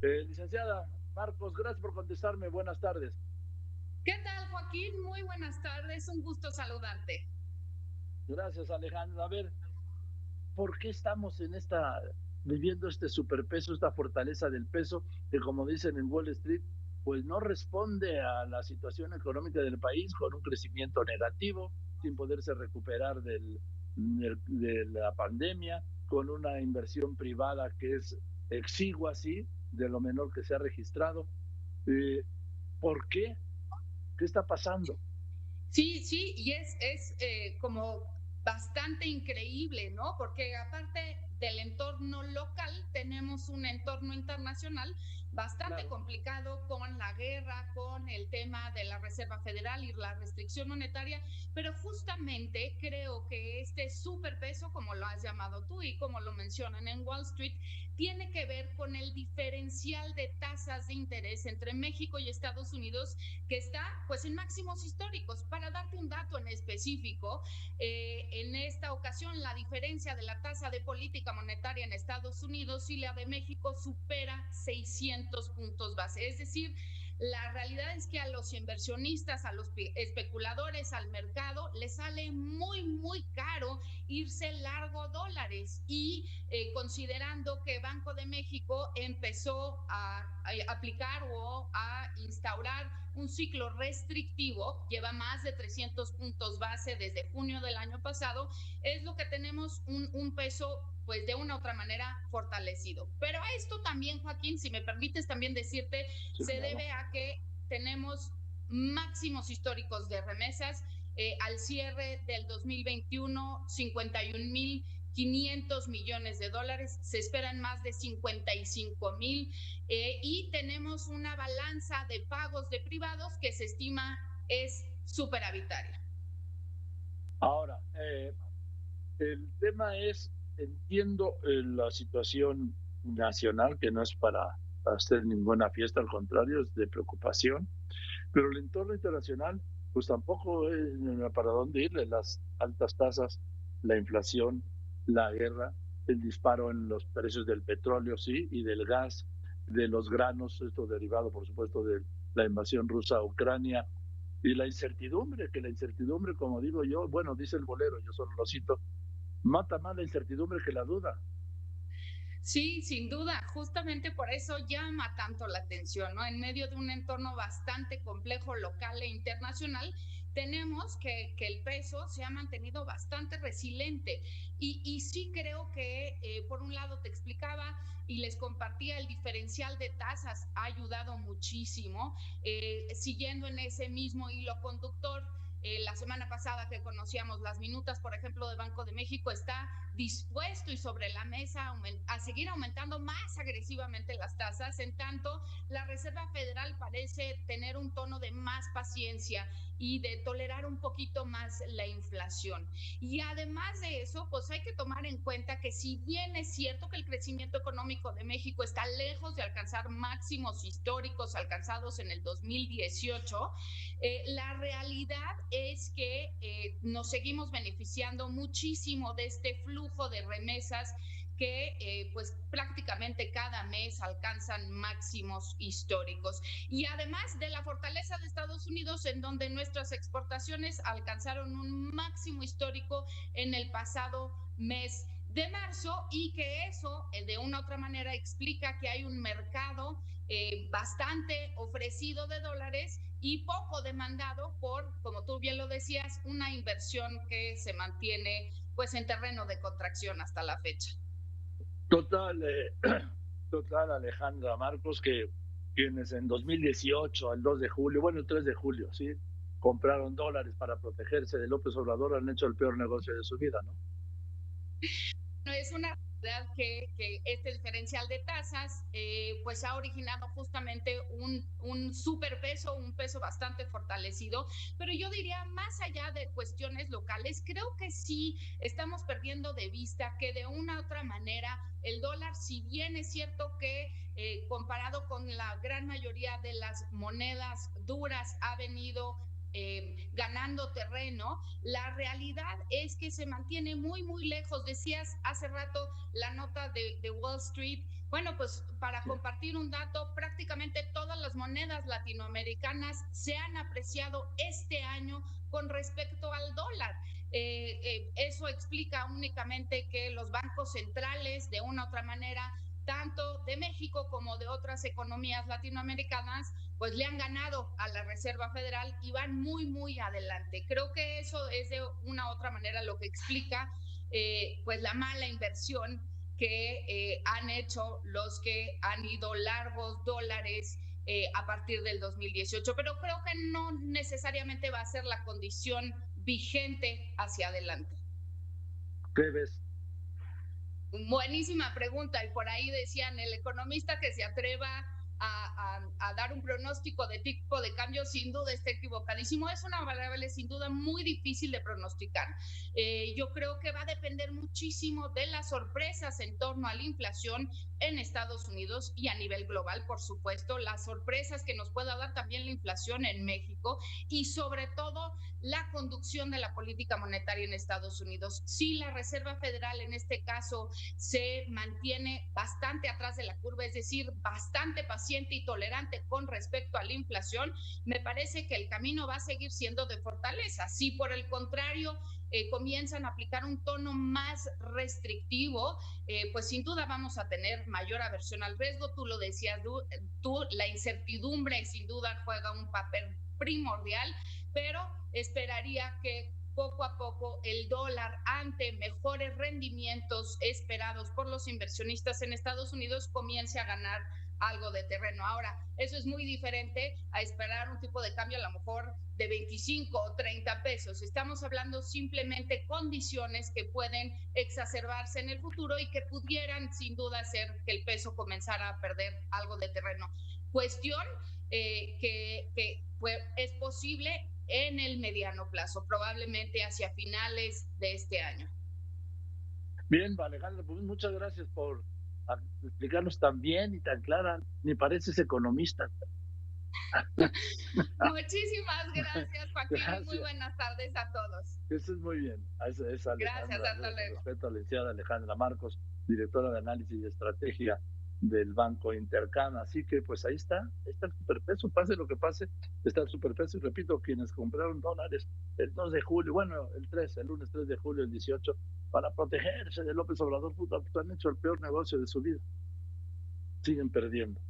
Licenciada Marcos, gracias por contestarme. Buenas tardes. ¿Qué tal, Joaquín? Muy buenas tardes, un gusto saludarte. Gracias, Alejandra. A ver, ¿por qué estamos viviendo este superpeso, esta fortaleza del peso, que como dicen en Wall Street, pues no responde a la situación económica del país con un crecimiento negativo, sin poderse recuperar de la pandemia, con una inversión privada que es exigua, sí, de lo menor que se ha registrado? Eh, ¿Por qué? ¿Qué está pasando? Sí, sí, y es como bastante increíble, ¿no? Porque aparte del entorno local, tenemos un entorno internacional bastante Claro. complicado con la guerra, con el tema de la Reserva Federal y la restricción monetaria, pero justamente creo que este superpeso, como lo has llamado tú y como lo mencionan en Wall Street, tiene que ver con el diferencial de tasas de interés entre México y Estados Unidos, que está pues en máximos históricos. Para darte un dato en específico, en esta ocasión la diferencia de la tasa de política monetaria en Estados Unidos y la de México supera 600 puntos base. Es decir, la realidad es que a los inversionistas, a los especuladores, al mercado, les sale muy, muy caro irse largo dólares y considerando que Banco de México empezó a aplicar o a instaurar un ciclo restrictivo, lleva más de 300 puntos base desde junio del año pasado, es lo que tenemos un peso pues de una u otra manera fortalecido. Pero a esto también, Joaquín, si me permites también decirte, Sí, se claro. debe a que tenemos máximos históricos de remesas. Al cierre del 2021, 51.500 millones de dólares, se esperan más de 55.000, y tenemos una balanza de pagos de privados que se estima es superavitaria. Ahora, el tema es, entiendo la situación nacional, que no es para hacer ninguna fiesta, al contrario, es de preocupación, pero el entorno internacional, pues tampoco es para dónde irle. Las altas tasas, la inflación, la guerra, el disparo en los precios del petróleo, sí, y del gas, de los granos, esto derivado, por supuesto, de la invasión rusa a Ucrania, y la incertidumbre, que la incertidumbre, como digo yo, bueno, dice el bolero, yo solo lo cito, mata más la incertidumbre que la duda. Sí, sin duda, justamente por eso llama tanto la atención, ¿no? En medio de un entorno bastante complejo local e internacional, tenemos que el peso se ha mantenido bastante resiliente y sí creo que, por un lado, te explicaba y les compartía el diferencial de tasas ha ayudado muchísimo, siguiendo en ese mismo hilo conductor. La semana pasada que conocíamos las minutas, por ejemplo, de Banco de México, está dispuesto y sobre la mesa a seguir aumentando más agresivamente las tasas, en tanto la Reserva Federal parece tener un tono de más paciencia y de tolerar un poquito más la inflación. Y además de eso, pues hay que tomar en cuenta que si bien es cierto que el crecimiento económico de México está lejos de alcanzar máximos históricos alcanzados en el 2018, la realidad es que nos seguimos beneficiando muchísimo de este flujo de remesas que pues prácticamente cada mes alcanzan máximos históricos. Y además de la fortaleza de Estados Unidos, en donde nuestras exportaciones alcanzaron un máximo histórico en el pasado mes de marzo, y que eso de una u otra manera explica que hay un mercado bastante ofrecido de dólares y poco demandado por, como tú bien lo decías, una inversión que se mantiene pues en terreno de contracción hasta la fecha. Total, total, Alejandra Marcos, que quienes en 2018, el 2 de julio, bueno, el 3 de julio, ¿sí? Compraron dólares para protegerse de López Obrador, han hecho el peor negocio de su vida, ¿no? No es una realidad que este diferencial de tasas pues ha originado justamente un superpeso, un peso bastante fortalecido, pero yo diría más allá de cuestiones locales, creo que sí estamos perdiendo de vista que de una u otra manera el dólar, si bien es cierto que comparado con la gran mayoría de las monedas duras ha venido ganando terreno, la realidad es que se mantiene muy, muy lejos. Decías hace rato la nota de Wall Street Bueno, pues para compartir un dato, prácticamente todas las monedas latinoamericanas se han apreciado este año con respecto al dólar. Eso explica únicamente que los bancos centrales, de una u otra manera, tanto de México como de otras economías latinoamericanas, pues le han ganado a la Reserva Federal y van muy, muy adelante. Creo que eso es de una u otra manera lo que explica pues la mala inversión que han hecho los que han ido largos dólares a partir del 2018, pero creo que no necesariamente va a ser la condición vigente hacia adelante. ¿Qué ves? Buenísima pregunta. Y por ahí decían, el economista que se atreva a dar un pronóstico de tipo de cambio, sin duda está equivocadísimo. Es una variable sin duda muy difícil de pronosticar. Yo creo que va a depender muchísimo de las sorpresas en torno a la inflación en Estados Unidos y a nivel global, por supuesto, las sorpresas que nos pueda dar también la inflación en México y sobre todo la conducción de la política monetaria en Estados Unidos. Si la Reserva Federal en este caso se mantiene bastante atrás de la curva, es decir, bastante paciente y tolerante con respecto a la inflación, me parece que el camino va a seguir siendo de fortaleza. Si por el contrario comienzan a aplicar un tono más restrictivo, pues sin duda vamos a tener mayor aversión al riesgo. Tú lo decías, tú la incertidumbre sin duda juega un papel primordial, pero esperaría que poco a poco el dólar, ante mejores rendimientos esperados por los inversionistas en Estados Unidos, comience a ganar algo de terreno. Ahora, eso es muy diferente a esperar un tipo de cambio a lo mejor de 25 o 30 pesos. Estamos hablando simplemente de condiciones que pueden exacerbarse en el futuro y que pudieran sin duda hacer que el peso comenzara a perder algo de terreno. Cuestión que pues, es posible en el mediano plazo, probablemente hacia finales de este año. Bien, Alejandro, pues muchas gracias por explicarnos tan bien y tan clara. Ni pareces economista. Muchísimas gracias, Joaquín, y muy Gracias. buenas tardes a todos. Eso es muy bien. Es Gracias, Alejandra, hasta luego. respeto a la licenciada Alejandra Marcos, directora de análisis y estrategia del Banco Intercam. Así que pues ahí está el superpeso, pase lo que pase, está el superpeso. Y repito, quienes compraron dólares el 2 de julio, bueno, el lunes 3 de julio, el 18, para protegerse de López Obrador, puta, pues han hecho el peor negocio de su vida. Siguen perdiendo.